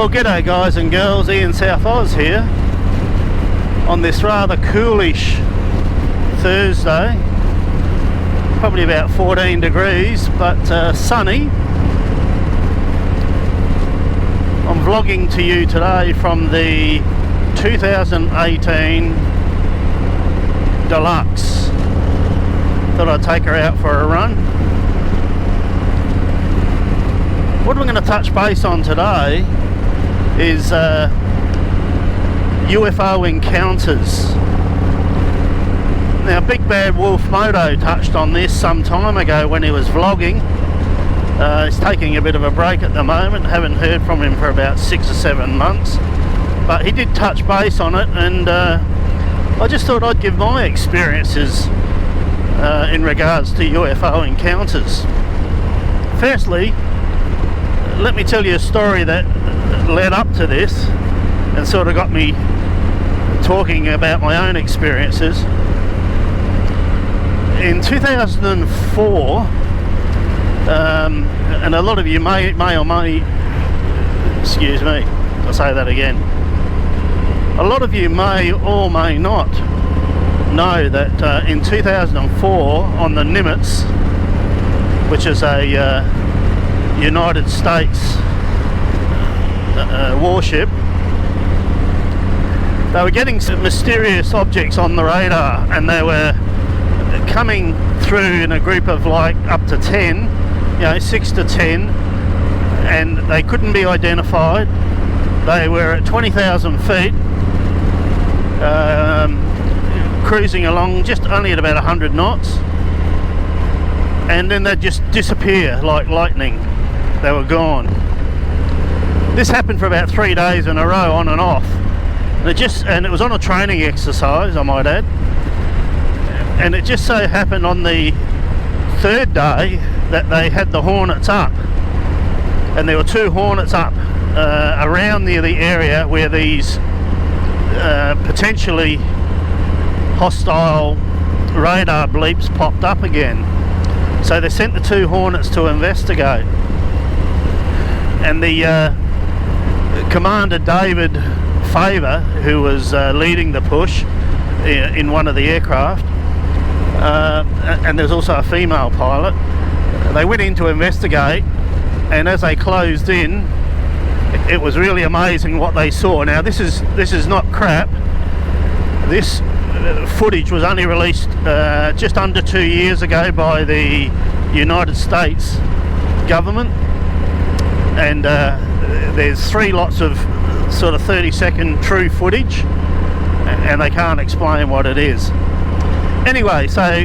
Well, g'day guys and girls, Ian South Oz here on this rather coolish Thursday. Probably about 14 degrees, but sunny. I'm vlogging to you today from the 2018 Deluxe. Thought I'd take her out for a run. What we're going to touch base on today is Ufo Encounters. Now, Big Bad Wolf Moto touched on this some time ago when he was vlogging. He's taking a bit of a break at the moment, haven't heard from him for about 6 or 7 months, but he did touch base on it, and I just thought I'd give my experiences in regards to UFO encounters. Firstly, let me tell you a story that led up to this and sort of got me talking about my own experiences. In 2004, and a lot of you may excuse me, I'll say that again. A lot of you may or may not know that in 2004 on the Nimitz, which is a United States warship, they were getting some mysterious objects on the radar, and they were coming through in a group of like up to 10, 6 to 10, and they couldn't be identified. They were at 20,000 feet, cruising along just only at about 100 knots, and then they'd just disappear like lightning. They were gone. This happened for about 3 days in a row, on and off. And it was on a training exercise, I might add. And it just so happened on the third day that they had the Hornets up, and there were 2 Hornets up around near the area where these potentially hostile radar bleeps popped up again. So they sent the 2 Hornets to investigate, and the Commander David Favour, who was leading the push in one of the aircraft, and there's also a female pilot, they went in to investigate, and as they closed in, it was really amazing what they saw. Now, this is not crap. This footage was only released just under 2 years ago by the United States government, and there's 3 lots of sort of 30-second true footage, and they can't explain what it is. Anyway, so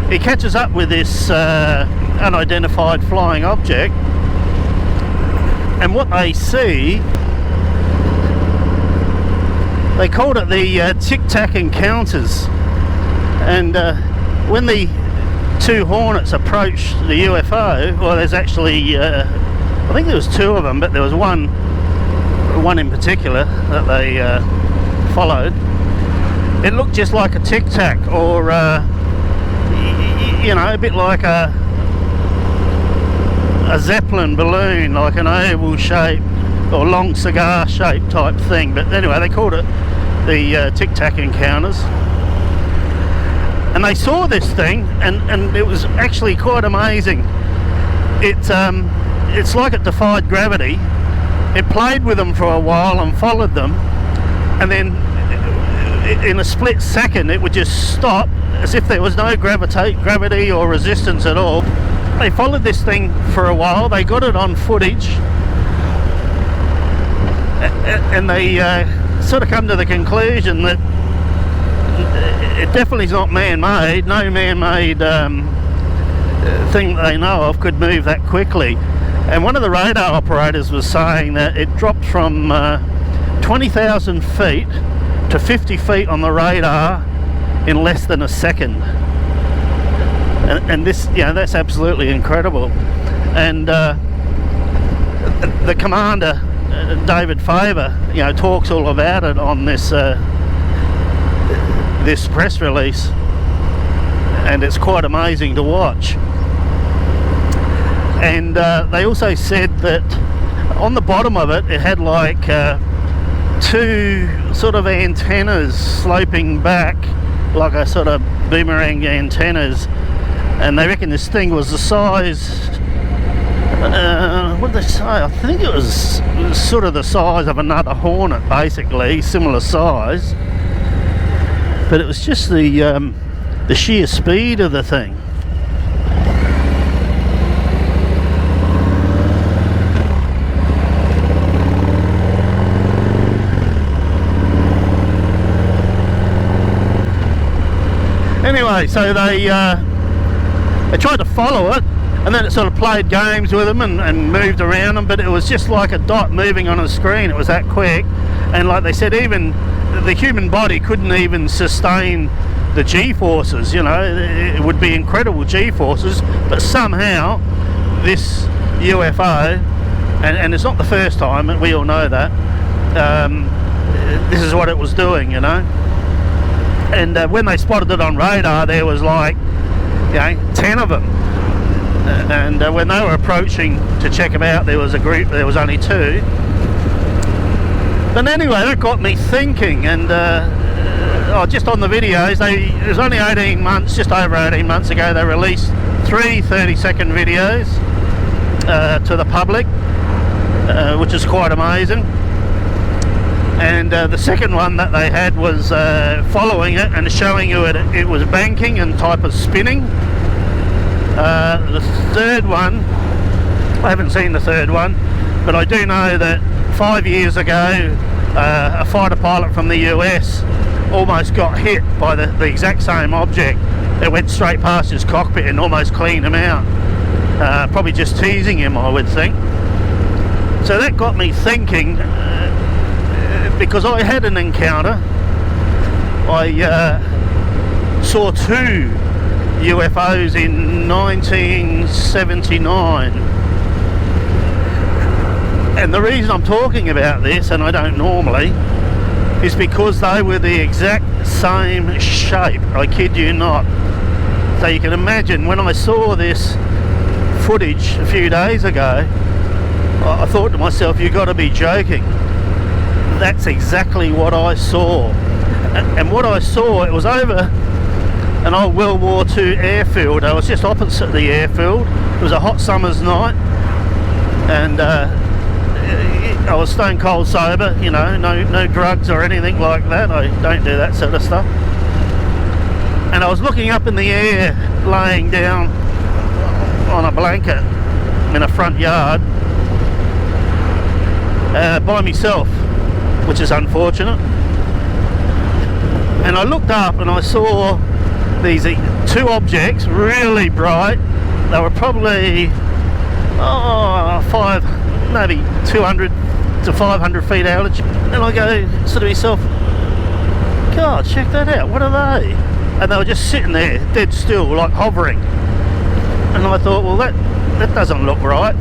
he catches up with this unidentified flying object, and what they see, they called it the Tic Tac Encounters. And when the 2 Hornets approached the UFO, well, there's actually I think there was 2 of them, but there was one in particular that they followed. It looked just like a Tic Tac, or a bit like a Zeppelin balloon, like an oval shape or long cigar shape type thing. But anyway, they called it the Tic Tac Encounters, and they saw this thing, and it was actually quite amazing. It's like it defied gravity. It played with them for a while and followed them, and then in a split second it would just stop, as if there was no gravity or resistance at all. They followed this thing for a while, they got it on footage, and they sort of come to the conclusion that it definitely is not man-made. No man-made thing that they know of could move that quickly. And one of the radar operators was saying that it dropped from 20,000 feet to 50 feet on the radar in less than a second. And this, that's absolutely incredible. And the commander, David Favour, talks all about it on this this press release, and it's quite amazing to watch. And they also said that On the bottom of it, it had like two sort of antennas sloping back, like a sort of boomerang antennas, and they reckon this thing was the size, what did they say? I think it was sort of the size of another Hornet, basically, similar size, but it was just the sheer speed of the thing. Anyway, so they tried to follow it, and then it sort of played games with them and moved around them, but it was just like a dot moving on a screen. It was that quick, and like they said, even the human body couldn't even sustain the G-forces, you know. It would be incredible G-forces, but somehow this UFO, and it's not the first time, we all know that, this is what it was doing, you know. And when they spotted it on radar, there was like, you know, 10 of them. And when they were approaching to check them out, there was a group, there was only 2. But anyway, that got me thinking, and just on the videos, it was only 18 months, just over 18 months ago, they released 3 30-second videos to the public, which is quite amazing. And the second one that they had was following it and showing you it was banking and type of spinning. The third one, I haven't seen the third one, but I do know that 5 years ago a fighter pilot from the US almost got hit by the exact same object. It went straight past his cockpit and almost cleaned him out. Probably just teasing him, I would think. So that got me thinking, because I had an encounter. I saw 2 UFOs in 1979, and the reason I'm talking about this, and I don't normally, is because they were the exact same shape. I kid you not. So you can imagine, when I saw this footage a few days ago, I thought to myself, you've got to be joking. That's exactly what I saw. And what I saw, it was over an old World War II airfield. I was just opposite the airfield. It was a hot summer's night, and I was stone cold sober, you know, no drugs or anything like that. I don't do that sort of stuff. And I was looking up in the air, laying down on a blanket in a front yard by myself, which is unfortunate. And I looked up and I saw these 2 objects, really bright. They were probably 200 to 500 feet altitude. And I go sort of myself, God, check that out, what are they? And they were just sitting there, dead still, like hovering. And I thought, well, that doesn't look right.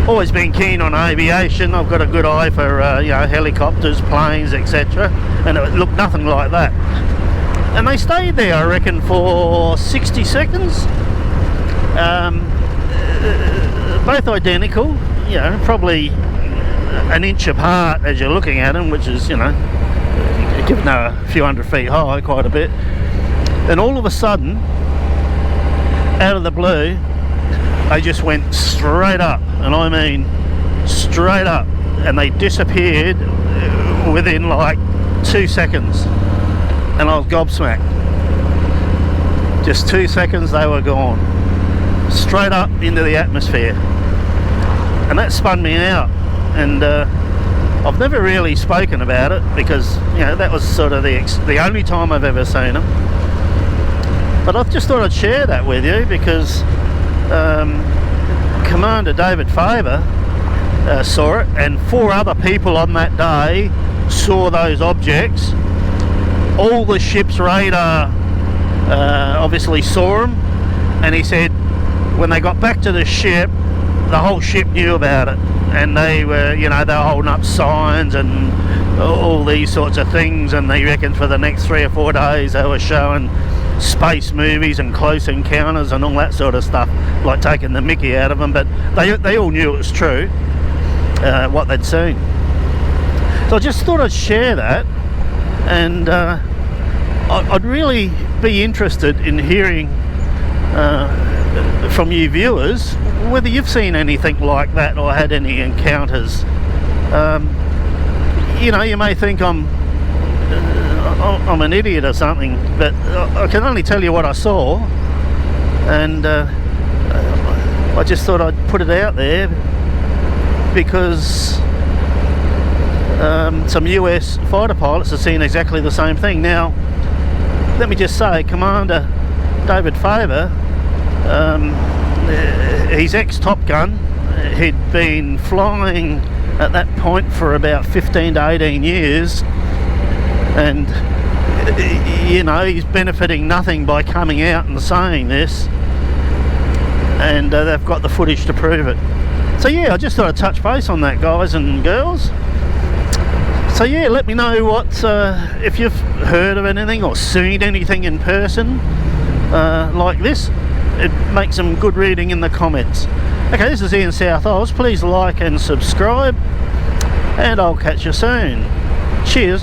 Always been keen on aviation. I've got a good eye for you know, helicopters, planes, etc. And it looked nothing like that. And they stayed there, I reckon, for 60 seconds. Both identical, you know, probably an inch apart as you're looking at them, which is, you know, given they're a few hundred feet high, quite a bit. Then all of a sudden, out of the blue, they just went straight up, and I mean straight up, and they disappeared within like 2 seconds, and I was gobsmacked. Just 2 seconds, they were gone, straight up into the atmosphere, and that spun me out. And I've never really spoken about it, because, you know, that was sort of the only time I've ever seen them. But I've just thought I'd share that with you, because Commander David Faber saw it, and 4 other people on that day saw those objects. All the ship's radar obviously saw them, and he said when they got back to the ship, the whole ship knew about it, and they were, you know, they were holding up signs and all these sorts of things, and they reckon for the next 3 or 4 days they were showing space movies and Close Encounters and all that sort of stuff, like taking the mickey out of them, but they all knew it was true, what they'd seen. So I just thought I'd share that, and I'd really be interested in hearing from you viewers whether you've seen anything like that or had any encounters. You know, you may think I'm an idiot or something, but I can only tell you what I saw, and I just thought I'd put it out there because some US fighter pilots have seen exactly the same thing. Now, let me just say, Commander David Faber, he's ex-Top Gun. He'd been flying at that point for about 15 to 18 years, and you know, he's benefiting nothing by coming out and saying this, and they've got the footage to prove it. So yeah, I just thought I'd touch base on that, guys and girls. So yeah, let me know what if you've heard of anything or seen anything in person like this. It makes some good reading in the comments. Okay, this is Ian South Oz. Please like and subscribe, and I'll catch you soon. Cheers.